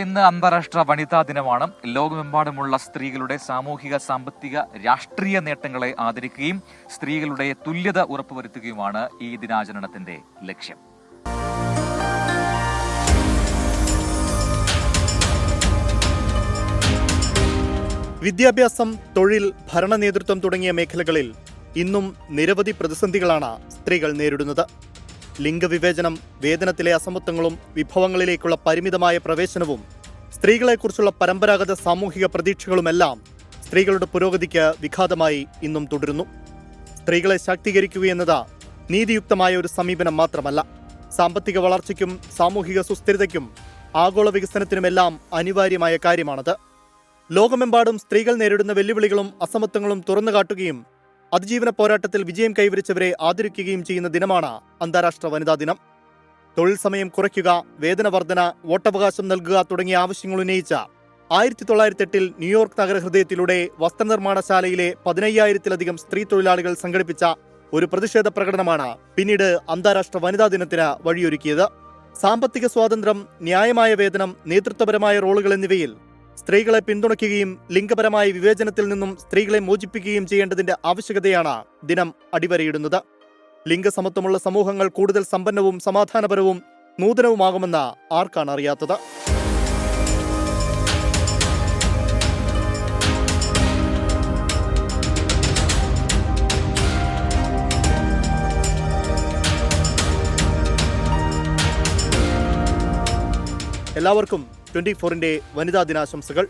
ഇന്ന് അന്താരാഷ്ട്ര വനിതാ ദിനമാണ്. ലോകമെമ്പാടുമുള്ള സ്ത്രീകളുടെ സാമൂഹിക, സാമ്പത്തിക, രാഷ്ട്രീയ നേട്ടങ്ങളെ ആദരിക്കുകയും സ്ത്രീകളുടെ തുല്യത ഉറപ്പുവരുത്തുകയുമാണ് ഈ ദിനാചരണത്തിന്റെ ലക്ഷ്യം. വിദ്യാഭ്യാസം, തൊഴിൽ, ഭരണ നേതൃത്വം തുടങ്ങിയ മേഖലകളിൽ ഇന്നും നിരവധി പ്രതിസന്ധികളാണ് സ്ത്രീകൾ നേരിടുന്നത്. ലിംഗവിവേചനം, വേതനത്തിലെ അസമത്വങ്ങളും വിഭവങ്ങളിലേക്കുള്ള പരിമിതമായ പ്രവേശനവും സ്ത്രീകളെക്കുറിച്ചുള്ള പരമ്പരാഗത സാമൂഹിക പ്രതീക്ഷകളുമെല്ലാം സ്ത്രീകളുടെ പുരോഗതിക്ക് വിഘാതമായി ഇന്നും തുടരുന്നു. സ്ത്രീകളെ ശാക്തീകരിക്കുകയെന്നത് നീതിയുക്തമായ ഒരു സമീപനം മാത്രമല്ല, സാമ്പത്തിക വളർച്ചയ്ക്കും സാമൂഹിക സുസ്ഥിരതയ്ക്കും ആഗോള വികസനത്തിനുമെല്ലാം അനിവാര്യമായ കാര്യമാണത്. ലോകമെമ്പാടും സ്ത്രീകൾ നേരിടുന്ന വെല്ലുവിളികളും അസമത്വങ്ങളും തുറന്നുകാട്ടുകയും അതിജീവന പോരാട്ടത്തിൽ വിജയം കൈവരിച്ചവരെ ആദരിക്കുകയും ചെയ്യുന്ന ദിനമാണ് അന്താരാഷ്ട്ര വനിതാ ദിനം. തൊഴിൽ സമയം കുറയ്ക്കുക, വേതന വർധന, വോട്ടവകാശം നൽകുക തുടങ്ങിയ ആവശ്യങ്ങൾ ഉന്നയിച്ച 1908 ന്യൂയോർക്ക് നഗരഹൃദയത്തിലൂടെ വസ്ത്രനിർമ്മാണശാലയിലെ 15,000-ലധികം സ്ത്രീ തൊഴിലാളികൾ സംഘടിപ്പിച്ച ഒരു പ്രതിഷേധ പ്രകടനമാണ് പിന്നീട് അന്താരാഷ്ട്ര വനിതാ ദിനത്തിന് വഴിയൊരുക്കിയത്. സാമ്പത്തിക സ്വാതന്ത്ര്യം, ന്യായമായ വേതനം, നേതൃത്വപരമായ റോളുകൾ എന്നിവയിൽ സ്ത്രീകളെ പിന്തുണയ്ക്കുകയും ലിംഗപരമായ വിവേചനത്തിൽ നിന്നും സ്ത്രീകളെ മോചിപ്പിക്കുകയും ചെയ്യേണ്ടതിന്റെ ആവശ്യകതയാണ് ദിനം അടിവരയിടുന്നത്. ലിംഗസമത്വമുള്ള സമൂഹങ്ങൾ കൂടുതൽ സമ്പന്നവും സമാധാനപരവും നൂതനവുമാകുമെന്ന് ആർക്കാണ് അറിയാത്തത്? എല്ലാവർക്കും 24-ന്റെ വനിതാ ദിനാശംസകൾ.